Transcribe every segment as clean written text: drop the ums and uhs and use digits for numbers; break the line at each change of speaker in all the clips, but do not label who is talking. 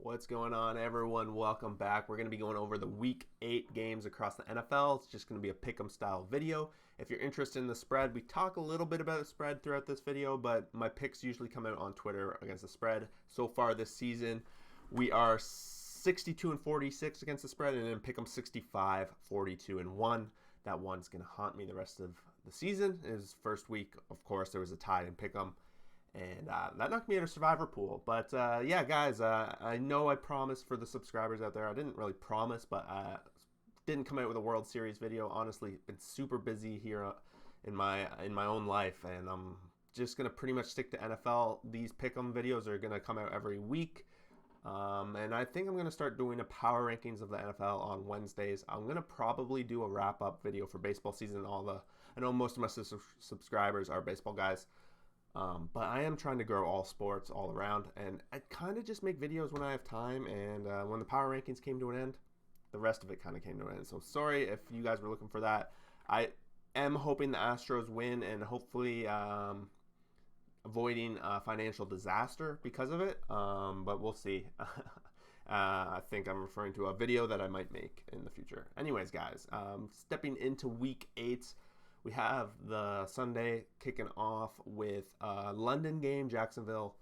What's going on, everyone? Welcome back. We're going to be going over the Week 8 games across the NFL. It's just going to be a Pickem style video. If you're interested in the spread, we talk a little bit about the spread throughout this video, but my picks usually come out on Twitter against the spread. So far this season, we are 62-46 against the spread, and then Pickem 65-42-1. That one's going to haunt me the rest of the season. It was first week, of course, there was a tie in Pickem. And that knocked me out of Survivor Pool. But yeah, guys, I know I promised for the subscribers out there. I didn't really promise, but didn't come out with a World Series video. Honestly, been super busy here in my own life, and I'm just gonna pretty much stick to NFL. These pick'em videos are gonna come out every week, and I think I'm gonna start doing a power rankings of the NFL on Wednesdays. I'm gonna probably do a wrap up video for baseball season. I know most of my subscribers are baseball guys. But I am trying to grow all sports all around, and I kind of just make videos when I have time, and when the power rankings came to an end, the rest of it kind of came to an end. So sorry if you guys were looking for that. I am hoping the Astros win, and hopefully avoiding a financial disaster because of it, but we'll see. I think I'm referring to a video that I might make in the future. Anyways, guys, stepping into Week 8, we have the Sunday kicking off with a London game, Jacksonville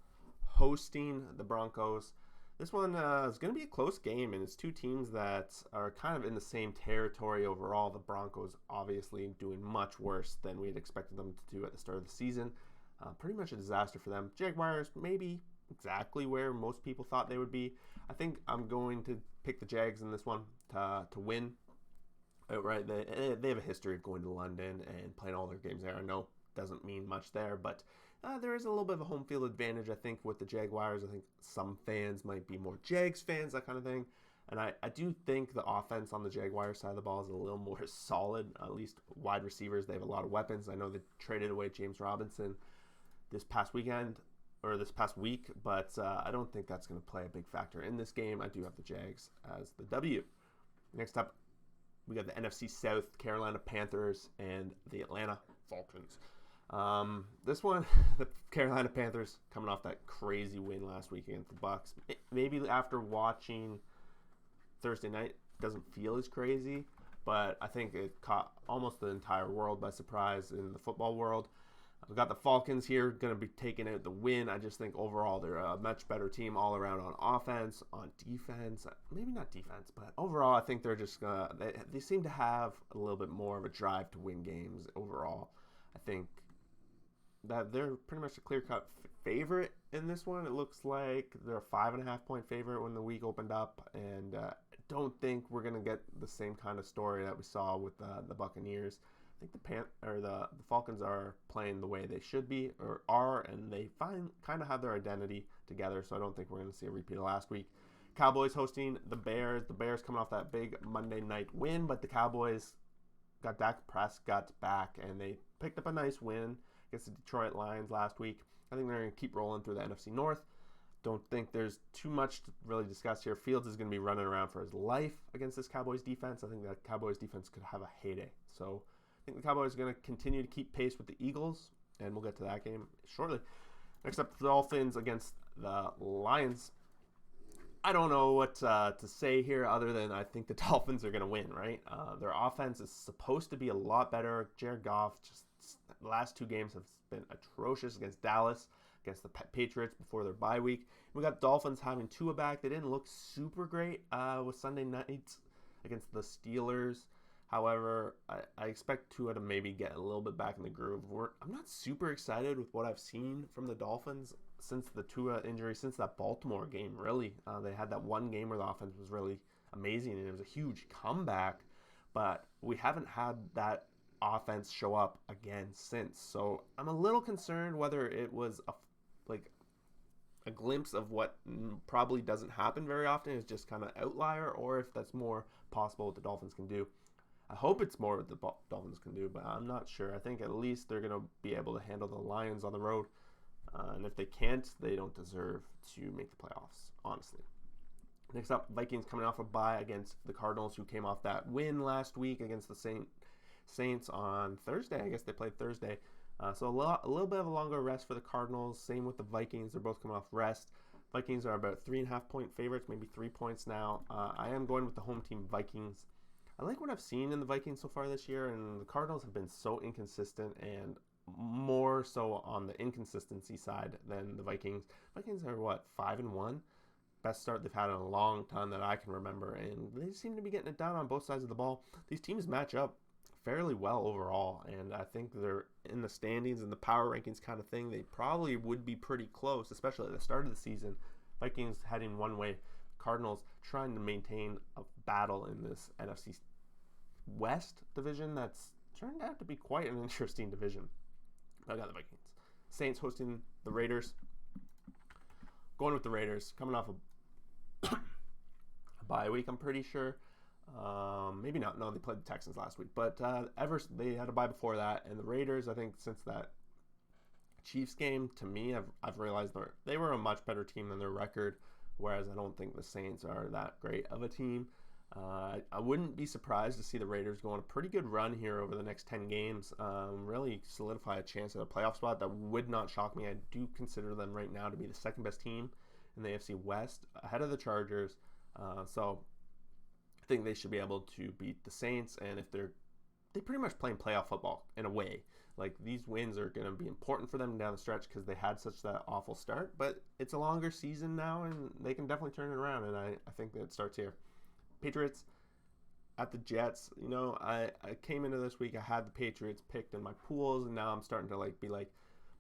hosting the Broncos. This one is going to be a close game, and it's two teams that are kind of in the same territory overall. The Broncos obviously doing much worse than we had expected them to do at the start of the season. Pretty much a disaster for them. Jaguars maybe exactly where most people thought they would be. I think I'm going to pick the Jags in this one to win. Right, they have a history of going to London and playing all their games there. I know it doesn't mean much there, but there is a little bit of a home field advantage, I think, with the Jaguars. I think some fans might be more Jags fans, that kind of thing. And I do think the offense on the Jaguars side of the ball is a little more solid, at least wide receivers. They have a lot of weapons. I know they traded away James Robinson this past week, but I don't think that's going to play a big factor in this game. I do have the Jags as the W. Next up, we got the NFC South, Carolina Panthers, and the Atlanta Falcons. This one, the Carolina Panthers coming off that crazy win last week against the Bucs. Maybe after watching Thursday night, it doesn't feel as crazy, but I think it caught almost the entire world by surprise in the football world. We've got the Falcons here going to be taking out the win. I just think overall they're a much better team all around on offense, on defense. Maybe not defense, but overall I think they're just going to – they seem to have a little bit more of a drive to win games overall. I think that they're pretty much a clear-cut favorite in this one. It looks like they're a 5.5-point favorite when the week opened up, and I don't think we're going to get the same kind of story that we saw with the Buccaneers. I think the Falcons are playing the way they should be or are, and they kind of have their identity together. So I don't think we're going to see a repeat of last week. Cowboys hosting the Bears. The Bears coming off that big Monday night win, but the Cowboys got Dak Prescott back, and they picked up a nice win against the Detroit Lions last week. I think they're going to keep rolling through the NFC North. Don't think there's too much to really discuss here. Fields is going to be running around for his life against this Cowboys defense. I think that Cowboys defense could have a heyday. So I think the Cowboys are going to continue to keep pace with the Eagles, and we'll get to that game shortly. Next up, the Dolphins against the Lions. I don't know what to say here other than I think the Dolphins are going to win, right? Their offense is supposed to be a lot better. Jared Goff, just the last two games have been atrocious against Dallas, against the Patriots before their bye week. We got Dolphins having Tua back. They didn't look super great with Sunday night against the Steelers. However, I expect Tua to maybe get a little bit back in the groove. I'm not super excited with what I've seen from the Dolphins since the Tua injury, since that Baltimore game, really. They had that one game where the offense was really amazing, and it was a huge comeback, but we haven't had that offense show up again since. So I'm a little concerned whether it was a glimpse of what probably doesn't happen very often, is just kind of outlier, or if that's more possible what the Dolphins can do. I hope it's more what the Dolphins can do, but I'm not sure. I think at least they're going to be able to handle the Lions on the road. And if they can't, they don't deserve to make the playoffs, honestly. Next up, Vikings coming off a bye against the Cardinals, who came off that win last week against the Saints on Thursday. I guess they played Thursday. So a little bit of a longer rest for the Cardinals. Same with the Vikings. They're both coming off rest. Vikings are about 3.5-point favorites, maybe 3 points now. I am going with the home team Vikings. I like what I've seen in the Vikings so far this year, and the Cardinals have been so inconsistent and more so on the inconsistency side than the Vikings. Vikings are what, 5-1? Best start they've had in a long time that I can remember, and they seem to be getting it done on both sides of the ball. These teams match up fairly well overall, and I think they're in the standings and the power rankings kind of thing. They probably would be pretty close, especially at the start of the season. Vikings heading one way, Cardinals trying to maintain a battle in this NFC West division that's turned out to be quite an interesting division. I got the Vikings. Saints hosting the Raiders. Going with the Raiders, coming off a bye week, I'm pretty sure. Maybe not. No, they played the Texans last week. But they had a bye before that. And the Raiders, I think since that Chiefs game, to me, I've realized they were a much better team than their record, whereas I don't think the Saints are that great of a team. I wouldn't be surprised to see the Raiders go on a pretty good run here over the next 10 games, really solidify a chance at a playoff spot. That would not shock me. I do consider them right now to be the second best team in the AFC West, ahead of the Chargers. So I think they should be able to beat the Saints, and if they pretty much playing playoff football in a way. Like, these wins are going to be important for them down the stretch because they had such that awful start, but it's a longer season now, and they can definitely turn it around, and I think that it starts here. Patriots at the Jets. You know, I came into this week, I had the Patriots picked in my pools, and now I'm starting to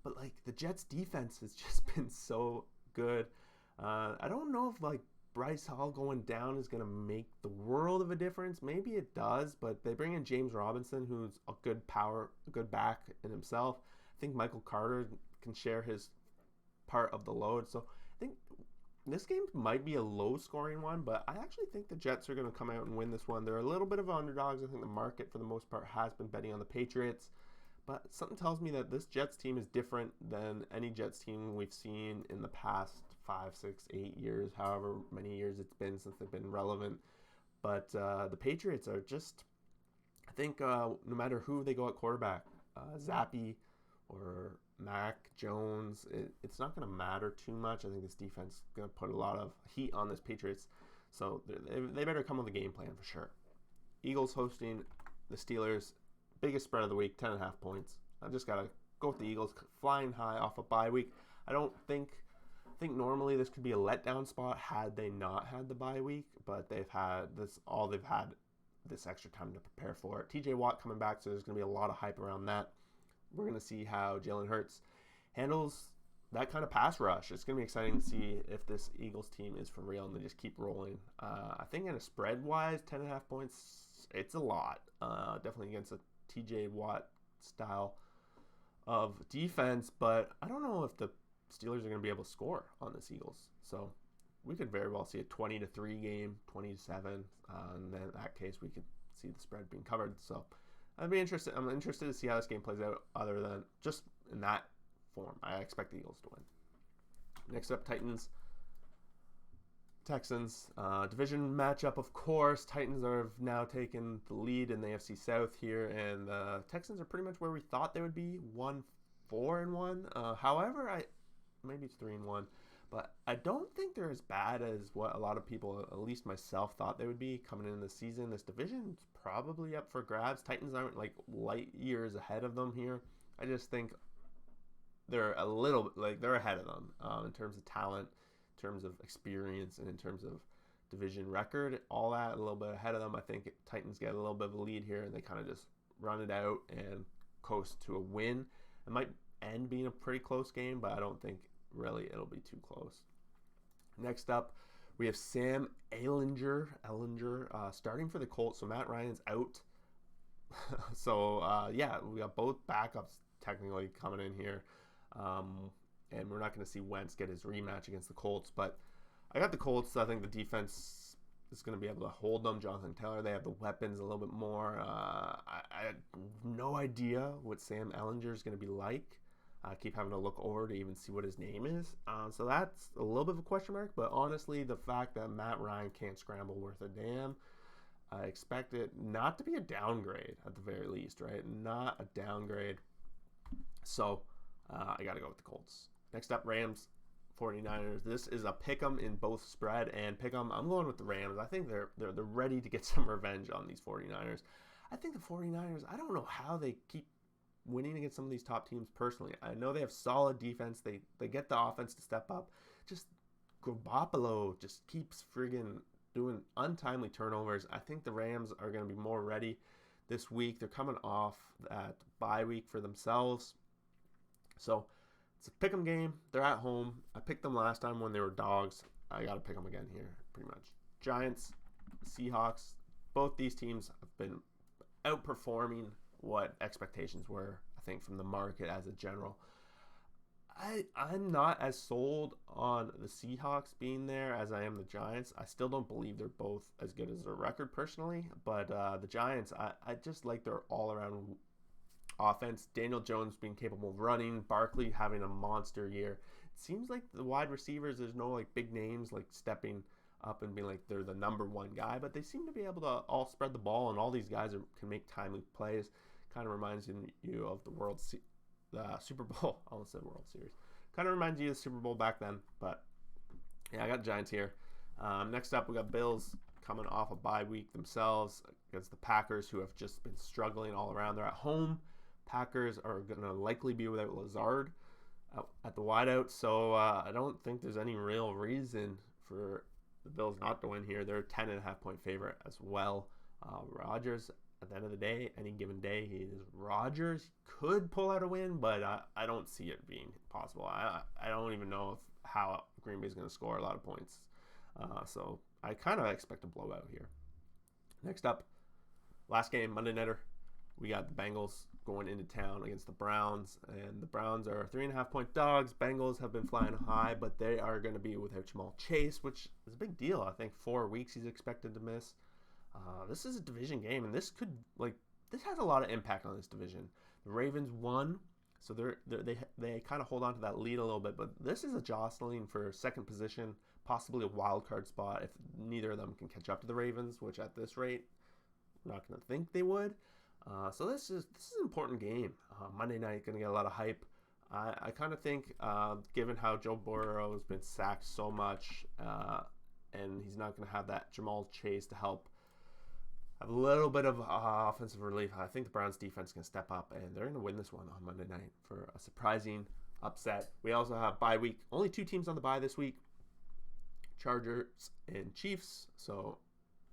but the Jets defense has just been so good. I don't know if Bryce Hall going down is going to make the world of a difference. Maybe it does, but they bring in James Robinson, who's a good back in himself. I think Michael Carter can share his part of the load. So I think this game might be a low-scoring one, but I actually think the Jets are going to come out and win this one. They're a little bit of underdogs. I think the market, for the most part, has been betting on the Patriots. But something tells me that this Jets team is different than any Jets team we've seen in the past 5, 6, 8 years, however many years it's been since they've been relevant. But the Patriots are just, I think no matter who they go at quarterback, Zappy or Mac Jones, it's not going to matter too much. I think this defense is going to put a lot of heat on this Patriots. So they better come with a game plan for sure. Eagles hosting the Steelers. Biggest spread of the week, 10.5 points. I just got to go with the Eagles flying high off a bye week. I think normally this could be a letdown spot had they not had the bye week, but they've had this extra time to prepare for it. TJ Watt coming back, so there's going to be a lot of hype around that. We're going to see how Jalen Hurts handles that kind of pass rush. It's going to be exciting to see if this Eagles team is for real and they just keep rolling. I think in a spread-wise, 10.5 points, it's a lot. Definitely against a TJ Watt style of defense, but I don't know if the Steelers are going to be able to score on this Eagles. So we could very well see a 20-3 game, 20-7, and then in that case we could see the spread being covered. So I'm interested to see how this game plays out other than just in that form. I expect the Eagles to win. Next up, Texans. Division matchup, of course. Titans have now taken the lead in the AFC South here, and the Texans are pretty much where we thought they would be, 1-4-1. However, maybe it's 3-1, but I don't think they're as bad as what a lot of people, at least myself, thought they would be coming into the season. This division's probably up for grabs. Titans aren't light years ahead of them here. I just think they're a little they're ahead of them in terms of talent, in terms of experience, and in terms of division record. All that a little bit ahead of them. I think Titans get a little bit of a lead here, and they kind of just run it out and coast to a win. It might end being a pretty close game, but I don't think really it'll be too close. Next up, we have Sam Ehlinger starting for the Colts. So Matt Ryan's out. So we got both backups technically coming in here, and we're not going to see Wentz get his rematch against the Colts. But I got the Colts. I think the defense is going to be able to hold them. Jonathan Taylor, they have the weapons a little bit more. I have no idea what Sam Ehlinger is going to be like. I keep having to look over to even see what his name is. So that's a little bit of a question mark. But honestly, the fact that Matt Ryan can't scramble worth a damn, I expect it not to be a downgrade at the very least, right? Not a downgrade. So I got to go with the Colts. Next up, Rams 49ers. This is a pick'em in both spread and pick'em. I'm going with the Rams. I think they're ready to get some revenge on these 49ers. I think the 49ers, I don't know how they keep winning against some of these top teams personally. I know they have solid defense. They get the offense to step up. Just Garoppolo just keeps friggin' doing untimely turnovers. I think the Rams are going to be more ready this week. They're coming off that bye week for themselves. So it's a pick 'em game. They're at home. I picked them last time when they were dogs. I got to pick them again here, pretty much. Giants, Seahawks, both these teams have been outperforming what expectations were, I think, from the market as a general. I'm not as sold on the Seahawks being there as I am the Giants. I still don't believe they're both as good as their record personally, but the Giants, I just like their all-around offense. Daniel Jones being capable of running, Barkley having a monster year. It seems like the wide receivers, there's no like big names like stepping up and being like they're the number one guy, but they seem to be able to all spread the ball, and all these guys can make timely plays. Kind of reminds you of the Super Bowl. I almost said World Series. Kind of reminds you of the Super Bowl back then, but yeah, I got Giants here. Next up, we got Bills coming off a bye week themselves against the Packers, who have just been struggling all around. They're at home. Packers are going to likely be without Lazard at the wideout, so I don't think there's any real reason for the Bills not to win here. They're a 10.5-point favorite as well. Rodgers, at the end of the day, any given day, Rodgers could pull out a win, but I don't see it being possible. I don't even know how Green Bay is going to score a lot of points. So I kind of expect a blowout here. Next up, last game, Monday Nighter. We got the Bengals going into town against the Browns, and the Browns are 3.5-point dogs. Bengals have been flying high, but they are going to be without Jamal Chase, which is a big deal. I think 4 weeks he's expected to miss. This is a division game, and this has a lot of impact on this division. The Ravens won, so they kind of hold on to that lead a little bit, but this is a jostling for second position, possibly a wild card spot if neither of them can catch up to the Ravens, which at this rate, I'm not going to think they would. So this is an important game. Monday night, going to get a lot of hype. I kind of think, given how Joe Burrow has been sacked so much, and he's not going to have that Jamal Chase to help have a little bit of offensive relief, I think the Browns defense can step up, and they're going to win this one on Monday night for a surprising upset. We also have bye week. Only 2 teams on the bye this week, Chargers and Chiefs. So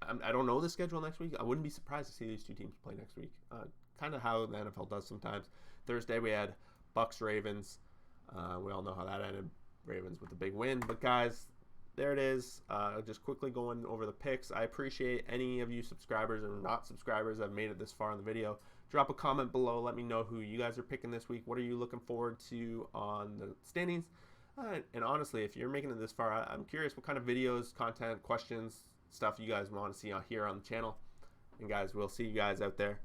I don't know the schedule next week. I wouldn't be surprised to see these 2 teams play next week. Kind of how the NFL does sometimes. Thursday we had Bucks Ravens. We all know how that ended. Ravens with a big win. But guys, there it is. Just quickly going over the picks. I appreciate any of you subscribers and not subscribers that have made it this far in the video. Drop a comment below. Let me know who you guys are picking this week. What are you looking forward to on the standings? And honestly, if you're making it this far, I'm curious what kind of videos, content, questions, stuff you guys want to see on here on the channel. And guys, we'll see you guys out there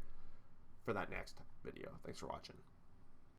for that next video. Thanks for watching.